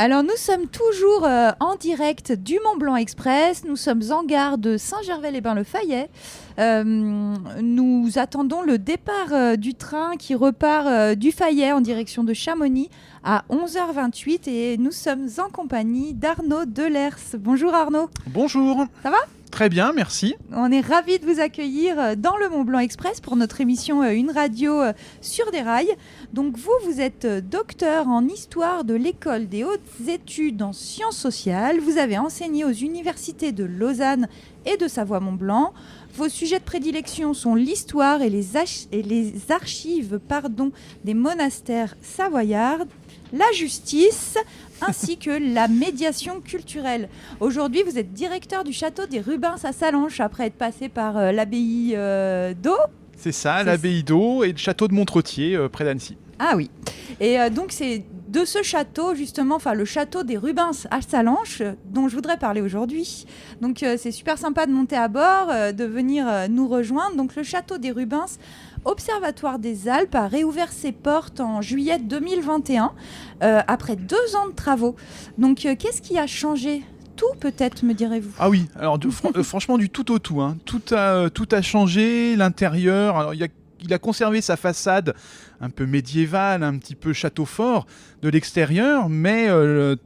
Alors nous sommes toujours en direct du Mont-Blanc Express, nous sommes en gare de Saint-Gervais-les-Bains-le-Fayet. Nous attendons le départ du train qui repart du Fayet en direction de Chamonix à 11h28 et nous sommes en compagnie d'Arnaud Delers. Bonjour Arnaud. Bonjour. Ça va ? Très bien, merci. On est ravis de vous accueillir dans le Mont-Blanc Express pour notre émission Une radio sur des rails. Donc vous êtes docteur en histoire de l'école des hautes études en sciences sociales. Vous avez enseigné aux universités de Lausanne et de Savoie-Mont-Blanc. Vos sujets de prédilection sont l'histoire et les archives des monastères savoyards, la justice ainsi que la médiation culturelle. Aujourd'hui, vous êtes directeur du château des Rubens à Sallanches, après être passé par l'abbaye d'Eau. C'est ça, l'abbaye d'Eau et le château de Montretier, près d'Annecy. Ah oui. Et donc, c'est de ce château, justement, le château des Rubens à Sallanches, dont je voudrais parler aujourd'hui. Donc, c'est super sympa de monter à bord, de venir nous rejoindre. Donc, le château des Rubens, Observatoire des Alpes, a réouvert ses portes en juillet 2021, après 2 ans de travaux. Donc, qu'est-ce qui a changé ? Tout peut-être, me direz-vous. Ah oui, alors franchement du tout au tout. Hein. Tout a changé, l'intérieur. Alors, il a conservé sa façade un peu médiévale, un petit peu château fort de l'extérieur, mais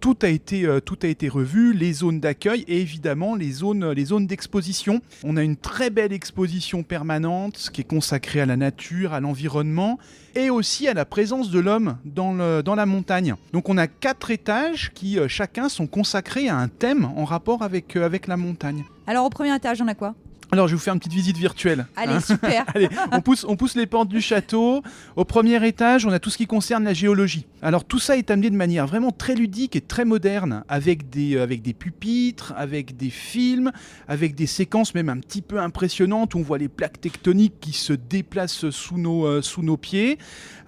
tout a été revu, les zones d'accueil et évidemment les zones d'exposition. On a une très belle exposition permanente qui est consacrée à la nature, à l'environnement et aussi à la présence de l'homme dans la montagne. Donc on a 4 étages qui chacun sont consacrés à un thème en rapport avec la montagne. Alors au premier étage, on a quoi ? Alors, je vais vous faire une petite visite virtuelle. Allez, super. Allez, on pousse les portes du château. Au premier étage, on a tout ce qui concerne la géologie. Alors, tout ça est amené de manière vraiment très ludique et très moderne, avec des pupitres, avec des films, avec des séquences même un petit peu impressionnantes où on voit les plaques tectoniques qui se déplacent sous nos pieds,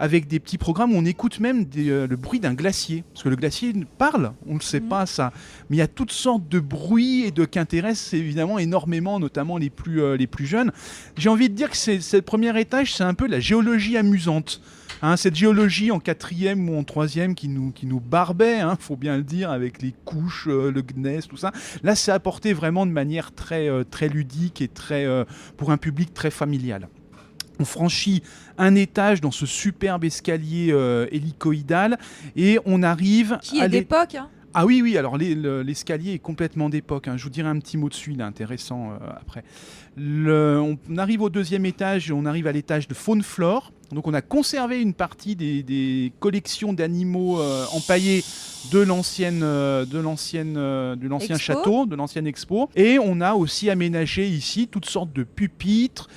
avec des petits programmes où on écoute même le bruit d'un glacier. Parce que le glacier parle, on ne le sait pas ça. Mais il y a toutes sortes de bruits et qui intéressent évidemment énormément, notamment les plus jeunes. J'ai envie de dire que ce premier étage, c'est un peu la géologie amusante. Cette géologie en 4e ou en 3e qui nous barbait, faut bien le dire, avec les couches, le gneiss, tout ça. Là, c'est apporté vraiment de manière très, très ludique et pour un public très familial. On franchit un étage dans ce superbe escalier hélicoïdal et on arrive... Qui est d'époque, Ah oui, alors l'escalier est complètement d'époque. Je vous dirai un petit mot dessus, il est intéressant après. On arrive au 2e étage et on arrive à l'étage de faune-flore. Donc on a conservé une partie des collections d'animaux empaillés de l'ancien château, de l'ancienne expo. Et on a aussi aménagé ici toutes sortes de pupitres,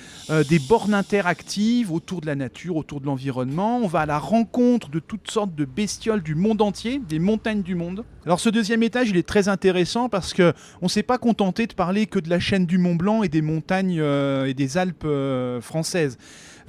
des bornes interactives autour de la nature, autour de l'environnement. On va à la rencontre de toutes sortes de bestioles du monde entier, des montagnes du monde. Alors ce 2e étage, il est très intéressant parce qu'on ne s'est pas contenté de parler que de la chaîne du Mont Blanc et des montagnes et des Alpes françaises.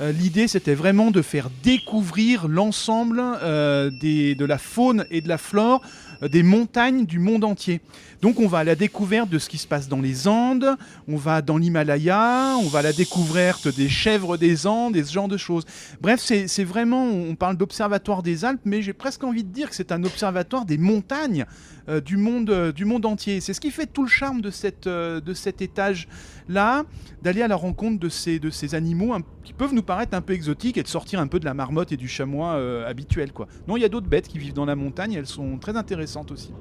L'idée, c'était vraiment de faire découvrir l'ensemble de la faune et de la flore des montagnes du monde entier. Donc on va à la découverte de ce qui se passe dans les Andes, on va dans l'Himalaya, on va à la découverte des chèvres des Andes et ce genre de choses. Bref, c'est vraiment, on parle d'observatoire des Alpes, mais j'ai presque envie de dire que c'est un observatoire des montagnes du monde entier. C'est ce qui fait tout le charme de cet étage-là, d'aller à la rencontre de ces animaux qui peuvent nous paraître un peu exotiques et de sortir un peu de la marmotte et du chamois habituel, quoi. Non, il y a d'autres bêtes qui vivent dans la montagne, elles sont très intéressantes aussi.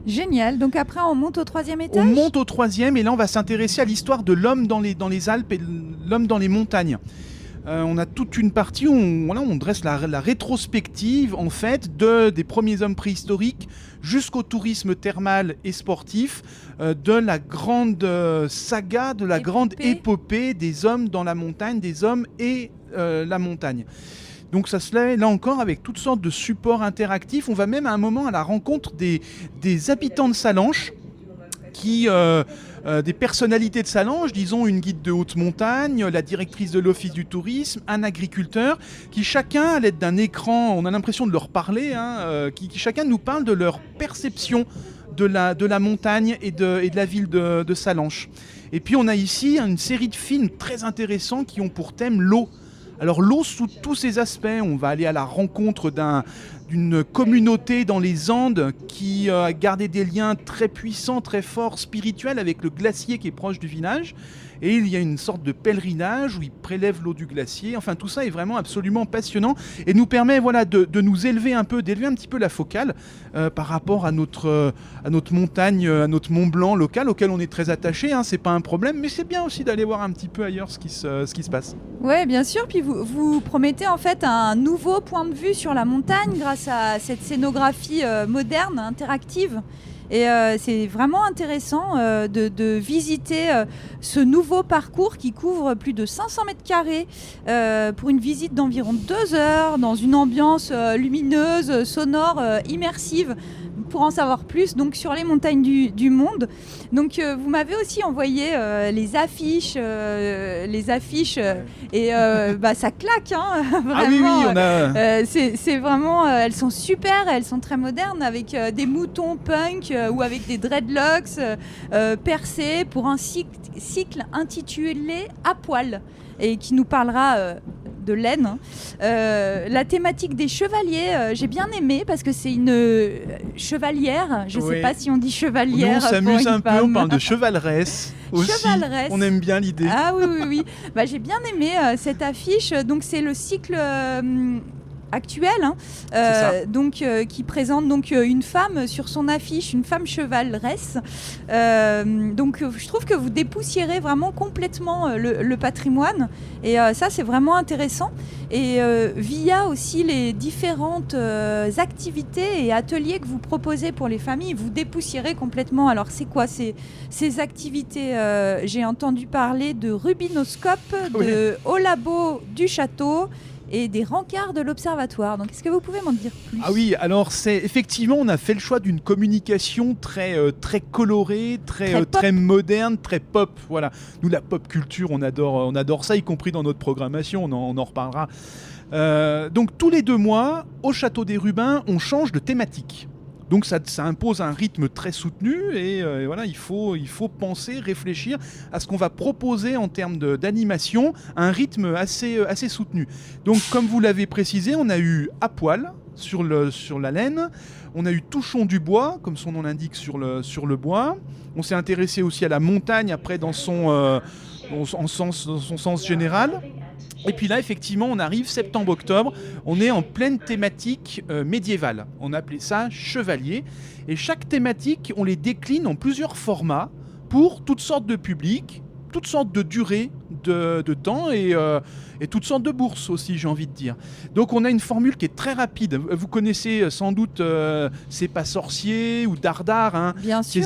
Génial, donc après on monte au 3e étage ? On monte au 3e et là on va s'intéresser à l'histoire de l'homme dans les Alpes et de l'homme dans les montagnes. On a toute une partie où on dresse la rétrospective en fait des premiers hommes préhistoriques jusqu'au tourisme thermal et sportif, de la grande saga, de la grande épopée des hommes dans la montagne, des hommes et la montagne. Donc ça se fait là encore avec toutes sortes de supports interactifs. On va même à un moment à la rencontre des habitants de Sallanches, des personnalités de Sallanches, disons une guide de haute montagne, la directrice de l'office du tourisme, un agriculteur, qui chacun, à l'aide d'un écran, on a l'impression de leur parler, qui chacun nous parle de leur perception de la montagne et de la ville de Sallanches. Et puis on a ici une série de films très intéressants qui ont pour thème l'eau. Alors l'eau sous tous ses aspects, on va aller à la rencontre d'une communauté dans les Andes qui a gardé des liens très puissants, très forts, spirituels avec le glacier qui est proche du village. Et il y a une sorte de pèlerinage où ils prélèvent l'eau du glacier. Enfin, tout ça est vraiment absolument passionnant et nous permet de nous élever un peu, d'élever un petit peu la focale par rapport à notre montagne, à notre Mont Blanc local, auquel on est très attaché. C'est pas un problème, mais c'est bien aussi d'aller voir un petit peu ailleurs ce qui se passe. Oui, bien sûr. Puis vous promettez en fait un nouveau point de vue sur la montagne grâce à cette scénographie moderne, interactive. Et c'est vraiment intéressant de visiter ce nouveau parcours qui couvre plus de 500 mètres carrés pour une visite d'environ 2 heures dans une ambiance lumineuse, sonore, immersive. Pour en savoir plus donc sur les montagnes du monde. Donc vous m'avez aussi envoyé les affiches et ça claque vraiment. Ah oui, on a... c'est vraiment elles sont super, elles sont très modernes avec des moutons punk ou avec des dreadlocks percés pour un cycle intitulé À poil et qui nous parlera de laine. La thématique des chevaliers, j'ai bien aimé parce que c'est une chevalière. Je ne sais pas si on dit chevalière. Nous, on s'amuse un peu, on parle de chevaleresse aussi. Chevaleresse. On aime bien l'idée. Ah oui. J'ai bien aimé cette affiche. Donc c'est le cycle actuel, qui présente donc une femme sur son affiche, une femme chevaleresse. Donc je trouve que vous dépoussiérez vraiment complètement le patrimoine et ça c'est vraiment intéressant. Et via aussi les différentes activités et ateliers que vous proposez pour les familles, vous dépoussiérez complètement. Alors c'est quoi ces activités J'ai entendu parler de rubinoscope, de Au Labo du Château et des rencarts de l'Observatoire. Donc, est-ce que vous pouvez m'en dire plus ? Ah oui, alors effectivement, on a fait le choix d'une communication très colorée, très moderne, très pop. Voilà. Nous, la pop culture, on adore ça, y compris dans notre programmation. On en reparlera. Donc, tous les 2 mois, au Château des Rubins, on change de thématique. Donc ça impose un rythme très soutenu et voilà, il faut penser, réfléchir à ce qu'on va proposer en termes d'animation, un rythme assez soutenu. Donc comme vous l'avez précisé, on a eu À poil sur la laine, on a eu Touchons du bois, comme son nom l'indique, sur le bois. On s'est intéressé aussi à la montagne après dans son sens général. Et puis là, effectivement, on arrive septembre-octobre, on est en pleine thématique médiévale. On appelait ça chevalier. Et chaque thématique, on les décline en plusieurs formats pour toutes sortes de publics, toutes sortes de durées de temps et toutes sortes de bourses aussi, j'ai envie de dire. Donc on a une formule qui est très rapide. Vous connaissez sans doute C'est pas sorcier ou Dardar. Bien sûr.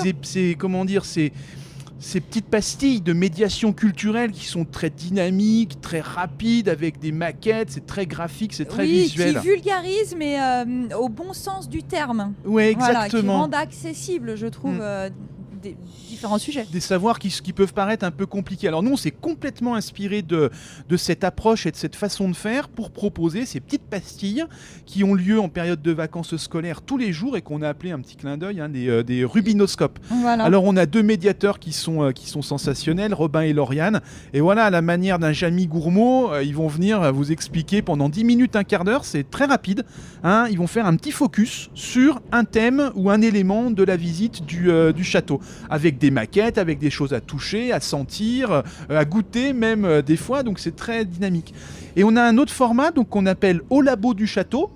Ces petites pastilles de médiation culturelle qui sont très dynamiques, très rapides, avec des maquettes, c'est très graphique, c'est très visuel. Qui vulgarise, mais au bon sens du terme. Oui, exactement. Voilà, qui rendent accessible, je trouve, des différents sujets. Des savoirs qui peuvent paraître un peu compliqués. Alors nous, on s'est complètement inspiré de cette approche et de cette façon de faire pour proposer ces petites pastilles qui ont lieu en période de vacances scolaires tous les jours et qu'on a appelé un petit clin d'œil des rubinoscopes. Voilà. Alors on a 2 médiateurs qui sont sensationnels, Robin et Lauriane. Et voilà, à la manière d'un Jamie Gourmaud, ils vont venir vous expliquer pendant 10 minutes, un quart d'heure, c'est très rapide. Ils vont faire un petit focus sur un thème ou un élément de la visite du château, avec des maquettes, avec des choses à toucher, à sentir, à goûter même des fois, donc c'est très dynamique. Et on a un autre format donc qu'on appelle Au Labo du Château.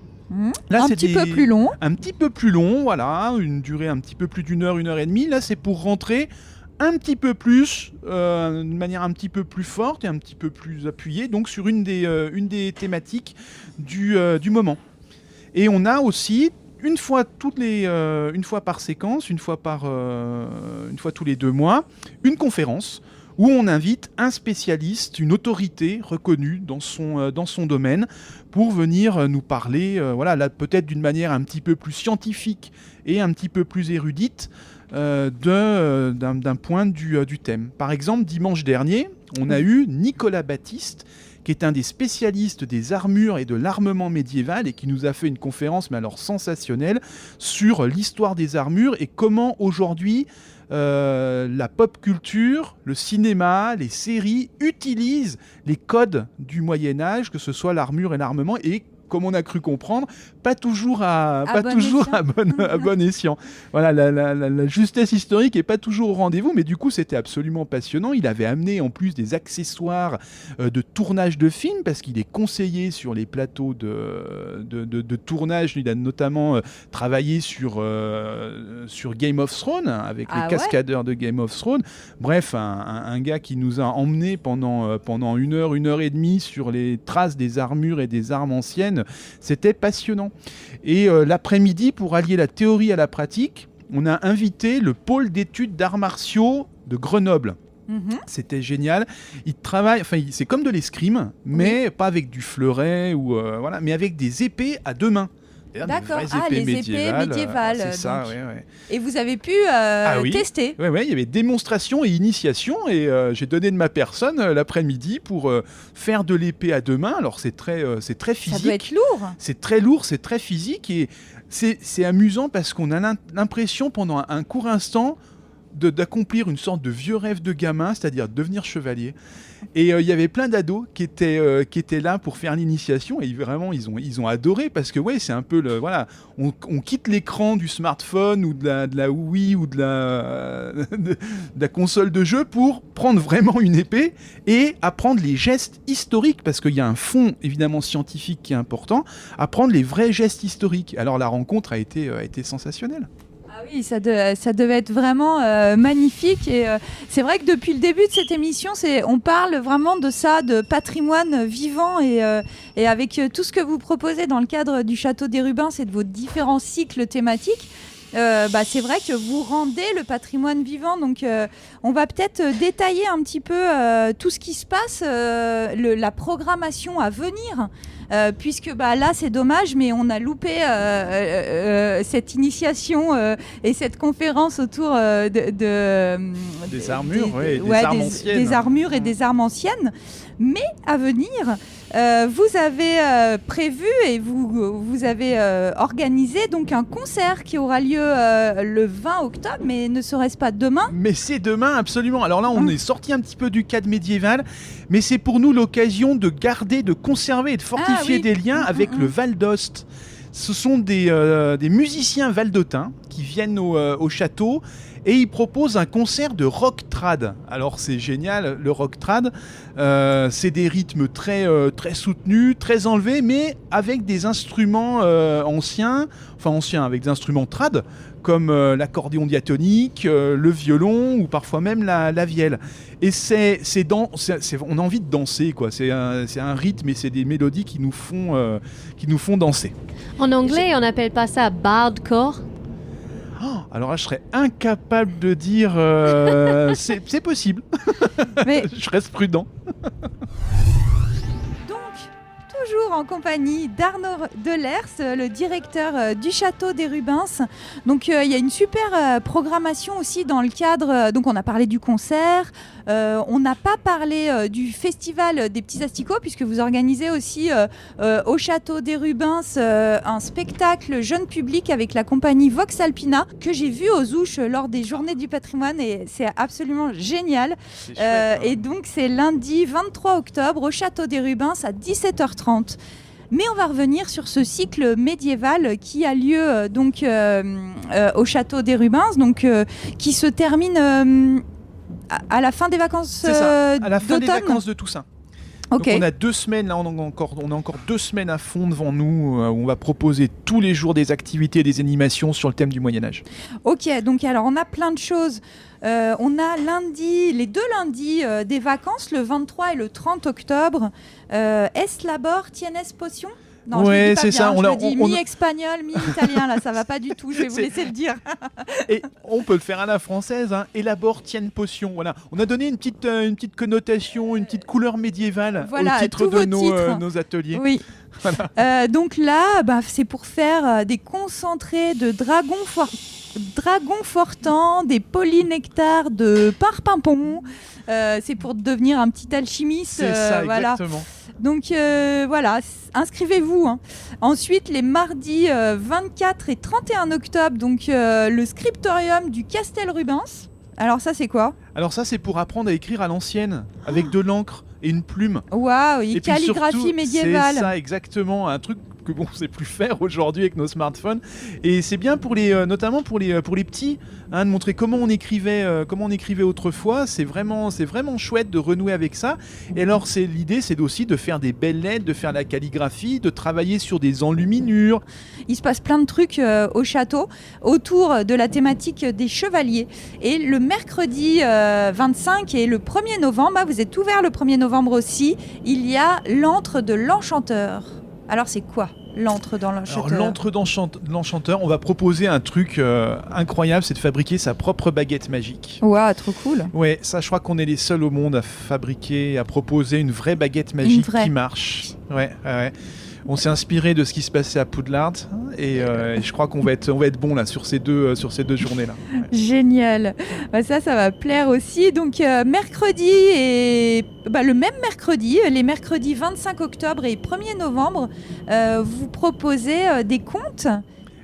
Là, un petit peu plus long. Un petit peu plus long, voilà, une durée un petit peu plus d'1 heure, 1 heure et demie. Là, c'est pour rentrer un petit peu plus, d'une manière un petit peu plus forte et un petit peu plus appuyée, donc sur une des thématiques du moment. Et on a aussi une fois par séquence, une fois tous les 2 mois, une conférence où on invite un spécialiste, une autorité reconnue dans son domaine pour venir nous parler, là, peut-être d'une manière un petit peu plus scientifique et un petit peu plus érudite d'un point du thème. Par exemple, dimanche dernier, on a eu Nicolas Baptiste, qui est un des spécialistes des armures et de l'armement médiéval et qui nous a fait une conférence, mais alors sensationnelle, sur l'histoire des armures et comment aujourd'hui la pop culture, le cinéma, les séries utilisent les codes du Moyen-Âge, que ce soit l'armure et l'armement, et comme on a cru comprendre, pas toujours à bon escient. Voilà, la justesse historique est pas toujours au rendez-vous, mais du coup c'était absolument passionnant. Il avait amené en plus des accessoires de tournage de films, parce qu'il est conseiller sur les plateaux de tournage. Il a notamment travaillé sur Game of Thrones, avec les cascadeurs de Game of Thrones. Bref, un gars qui nous a emmenés pendant 1 heure, 1 heure et demie sur les traces des armures et des armes anciennes. C'était passionnant. Et l'après-midi, pour allier la théorie à la pratique, on a invité le pôle d'études d'arts martiaux de Grenoble. C'était génial. Il travaille, c'est comme de l'escrime, mais pas avec du fleuret voilà, mais avec des épées à 2 mains. D'accord, les épées médiévales. C'est ça, ouais. Et vous avez pu tester. Oui, il y avait démonstration et initiation, et j'ai donné de ma personne l'après-midi pour faire de l'épée à 2 mains. Alors c'est très physique. Ça doit être lourd. C'est très lourd, c'est très physique, et c'est amusant parce qu'on a l'impression pendant un court instant d'accomplir une sorte de vieux rêve de gamin, c'est-à-dire devenir chevalier. Et il y avait plein d'ados qui étaient là pour faire l'initiation, et vraiment ils ont adoré, parce que c'est un peu on quitte l'écran du smartphone ou de la Wii ou de la console de jeu pour prendre vraiment une épée et apprendre les gestes historiques, parce qu'il y a un fond évidemment scientifique qui est important, apprendre les vrais gestes historiques. Alors la rencontre a été sensationnelle. Ah oui, ça devait être vraiment magnifique, et c'est vrai que depuis le début de cette émission, on parle vraiment de ça, de patrimoine vivant, et avec tout ce que vous proposez dans le cadre du Château des Rubens et de vos différents cycles thématiques, c'est vrai que vous rendez le patrimoine vivant. Donc on va peut-être détailler un petit peu tout ce qui se passe, la programmation à venir. Puisque là c'est dommage, mais on a loupé cette initiation et cette conférence autour des armures, des armures et des armes anciennes. Mais à venir, vous avez prévu et vous avez organisé donc un concert qui aura lieu le 20 octobre, mais ne serait-ce pas demain ? Mais c'est demain, absolument. Alors là, on est sorti un petit peu du cadre médiéval, mais c'est pour nous l'occasion de garder, de conserver et de fortifier des liens avec le Val d'Ost. Ce sont des musiciens valdôtains qui viennent au château, et ils proposent un concert de rock trad. Alors c'est génial, le rock trad, c'est des rythmes très soutenus, très enlevés, mais avec des instruments anciens, avec des instruments trad, comme l'accordéon diatonique, le violon, ou parfois même la vielle. Et on a envie de danser, quoi. C'est un rythme, et c'est des mélodies qui nous font danser. En anglais, on n'appelle pas ça bardcore. Alors là, je serais incapable de dire. C'est possible. Mais je reste prudent. Toujours en compagnie d'Arnaud Delers, le directeur du Château des Rubens. Donc il y a une super programmation aussi dans le cadre. Donc on a parlé du concert. On n'a pas parlé du festival des petits asticots, puisque vous organisez aussi au Château des Rubens un spectacle jeune public avec la compagnie Vox Alpina, que j'ai vu aux Ouches lors des Journées du patrimoine, et c'est absolument génial. C'est chouette, et donc c'est lundi 23 octobre au Château des Rubens à 17h30. Mais on va revenir sur ce cycle médiéval qui a lieu au Château des Rubens, qui se termine à la fin des vacances d'automne. À la fin des vacances de Toussaint. Okay. Donc on a 2 semaines, là on a encore 2 semaines à fond devant nous, où on va proposer tous les jours des activités, des animations sur le thème du Moyen-Âge. Ok, donc alors on a plein de choses. On a les 2 lundis des vacances, le 23 et le 30 octobre. Es labor, tienes potion ? Non, ouais, c'est ça. Je le dis mi-espagnol, mi-italien, là, ça va pas du tout. Je vais vous laisser le dire. Et on peut le faire à la française, hein. Élabore, tienne potion. Voilà. On a donné une petite connotation, une petite couleur médiévale au titre de nos ateliers. Oui. Voilà. Donc là, c'est pour faire des concentrés de dragons fortants, des polynectares de parpimpon. C'est pour devenir un petit alchimiste. C'est ça, voilà. Exactement. Donc voilà, inscrivez-vous. Hein. Ensuite, les mardis 24 et 31 octobre, le scriptorium du Castel Rubens. Alors ça, c'est quoi ? Alors ça, c'est pour apprendre à écrire à l'ancienne, avec de l'encre et une plume. Waouh, et calligraphie surtout, médiévale. C'est ça, exactement. Un truc que bon, on sait plus faire aujourd'hui avec nos smartphones. Et c'est bien pour notamment pour les petits, de montrer comment on écrivait autrefois. C'est vraiment chouette de renouer avec ça. Et alors l'idée, c'est aussi de faire des belles lettres, de faire la calligraphie, de travailler sur des enluminures. Il se passe plein de trucs au château autour de la thématique des chevaliers. Et le mercredi 25 et le 1er novembre, vous êtes ouvert le 1er novembre aussi, il y a l'antre de l'enchanteur. Alors c'est quoi l'antre dans l'enchanteur? Alors l'antre dans l'enchanteur, on va proposer un truc incroyable, c'est de fabriquer sa propre baguette magique. Waouh, trop cool. Ouais, ça je crois qu'on est les seuls au monde à fabriquer, à proposer une vraie baguette magique qui marche. Ouais. On s'est inspiré de ce qui se passait à Poudlard et je crois qu'on va être bon là sur ces deux journées là. Ouais. Génial. Ça va plaire aussi. Donc mercredi et le même mercredi, les mercredis 25 octobre et 1er novembre, vous proposez des contes.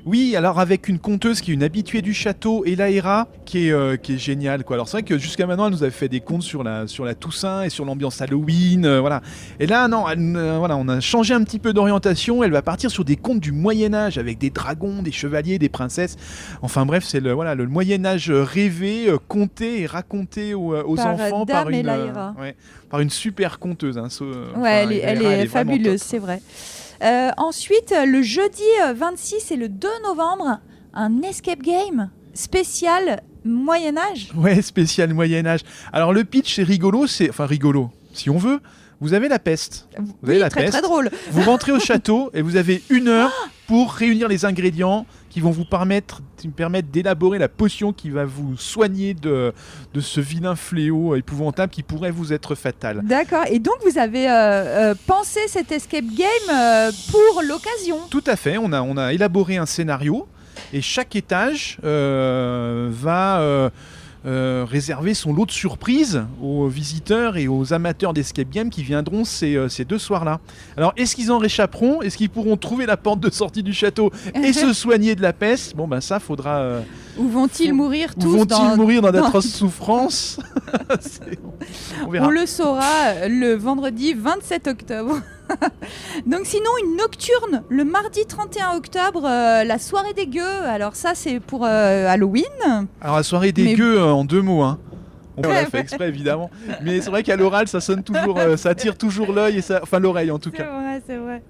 Oui, alors avec une conteuse qui est une habituée du château, Elaïra, qui est géniale, quoi. Alors c'est vrai que jusqu'à maintenant, elle nous avait fait des contes sur la Toussaint et sur l'ambiance Halloween, voilà. Et là, non, on a changé un petit peu d'orientation. Elle va partir sur des contes du Moyen Âge avec des dragons, des chevaliers, des princesses. Enfin bref, c'est le Moyen Âge rêvé, conté et raconté aux enfants par une super conteuse. Hein. Elle est fabuleuse, c'est vrai. Ensuite, le jeudi 26 et le 2 novembre, un escape game spécial Moyen-Âge. Ouais, spécial Moyen-Âge. Alors le pitch, c'est rigolo, si on veut. Vous avez la peste. Vous avez la peste. Très drôle. Vous rentrez au château et vous avez 1 heure pour réunir les ingrédients qui vont vous permettre d'élaborer la potion qui va vous soigner de ce vilain fléau épouvantable qui pourrait vous être fatal. D'accord. Et donc vous avez pensé cet escape game pour l'occasion. Tout à fait. On a élaboré un scénario et chaque étage va réserver son lot de surprises aux visiteurs et aux amateurs d'escape game qui viendront ces 2 soirs-là. Alors, est-ce qu'ils en réchapperont? Est-ce qu'ils pourront trouver la porte de sortie du château et se soigner de la peste? Bon, ça, faudra... Ou vont-ils mourir tous mourir dans d'atroces souffrances? On verra. On le saura le vendredi 27 octobre. Donc sinon, une nocturne le mardi 31 octobre, la soirée des gueux. Alors ça, c'est pour Halloween. Alors la soirée des gueux, en 2 mots, hein. On l'a fait exprès, évidemment. Mais c'est vrai qu'à l'oral, ça sonne toujours, ça attire toujours l'œil, enfin l'oreille en tout cas. C'est vrai.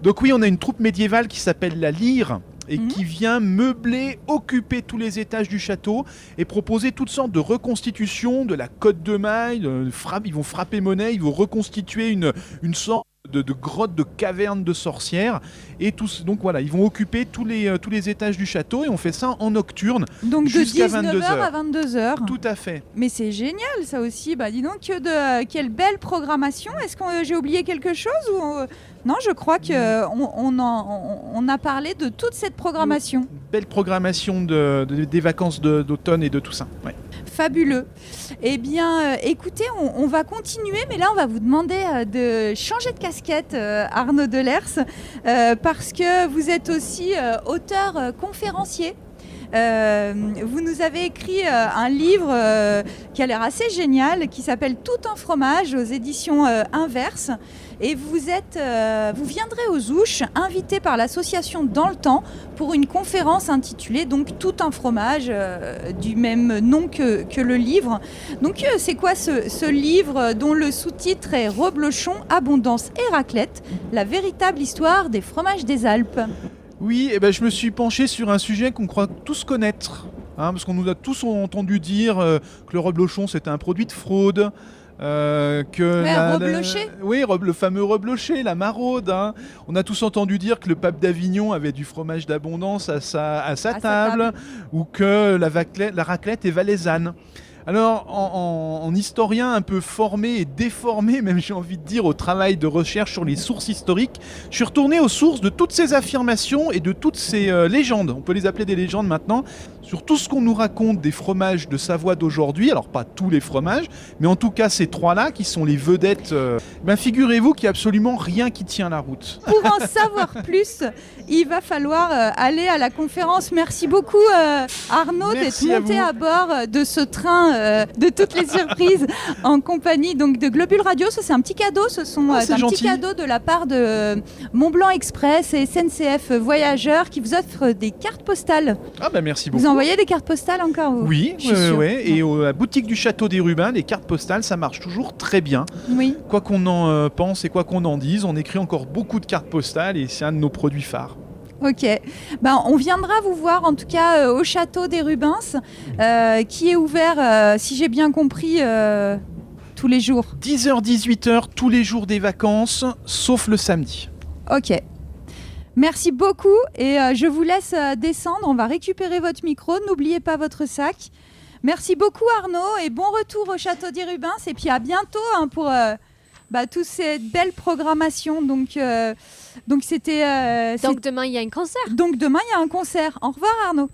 Donc oui, on a une troupe médiévale qui s'appelle la Lyre et qui vient meubler, occuper tous les étages du château et proposer toutes sortes de reconstitutions de la côte de maille. Ils vont frapper monnaie, ils vont reconstituer une sorte de grotte, de caverne de sorcières et tous. Donc voilà, ils vont occuper tous les étages du château et on fait ça en nocturne. Donc jusqu'à de 19h à 22h. Tout à fait. Mais c'est génial ça aussi. Dis donc quelle belle programmation. Est-ce que j'ai oublié quelque chose ou non, je crois qu'on a parlé de toute cette programmation. Belle programmation des vacances d'automne et de tout ça. Ouais. Fabuleux. Eh bien, écoutez, on va continuer, mais là, on va vous demander de changer de casquette, Arnaud Delers, parce que vous êtes aussi auteur conférencier. Vous nous avez écrit un livre qui a l'air assez génial, qui s'appelle Tout un fromage aux éditions Inverse. Et vous viendrez aux Ouches, invité par l'association Dans le Temps, pour une conférence intitulée donc Tout un fromage, du même nom que le livre. Donc c'est quoi ce livre dont le sous-titre est Reblochon, abondance et raclette, la véritable histoire des fromages des Alpes? Oui, je me suis penché sur un sujet qu'on croit tous connaître, parce qu'on nous a tous entendu dire que le reblochon c'était un produit de fraude. Le fameux rebloché, la maraude. On a tous entendu dire que le pape d'Avignon avait du fromage d'abondance à sa table, ou que la raclette est valaisanne. Alors, en historien un peu formé et déformé, même j'ai envie de dire, au travail de recherche sur les sources historiques, je suis retourné aux sources de toutes ces affirmations et de toutes ces légendes, on peut les appeler des légendes maintenant, sur tout ce qu'on nous raconte des fromages de Savoie d'aujourd'hui. Alors pas tous les fromages, mais en tout cas ces 3-là qui sont les vedettes. Figurez-vous qu'il n'y a absolument rien qui tient la route. Pour en savoir plus, il va falloir aller à la conférence. Merci beaucoup Arnaud d'être monté à bord de ce train de toutes les surprises en compagnie donc, de Globule Radio. Ça c'est un petit cadeau, ce sont un petit cadeau de la part de Mont-Blanc Express et SNCF Voyageurs qui vous offrent des cartes postales. Ah bah merci beaucoup. Vous envoyez des cartes postales encore vous? Oui, et à la boutique du Château des Rubins, les cartes postales ça marche toujours très bien. Oui. Quoi qu'on en pense et quoi qu'on en dise, on écrit encore beaucoup de cartes postales et c'est un de nos produits phares. Ok, on viendra vous voir en tout cas au Château des Rubins qui est ouvert, si j'ai bien compris, tous les jours. 10h-18h tous les jours des vacances, sauf le samedi. Ok. Merci beaucoup et je vous laisse descendre, on va récupérer votre micro, n'oubliez pas votre sac. Merci beaucoup Arnaud et bon retour au Château des Rubins et puis à bientôt pour toute cette belle programmation. Donc c'était... Donc demain, il y a un concert. Donc demain, il y a un concert. Au revoir Arnaud.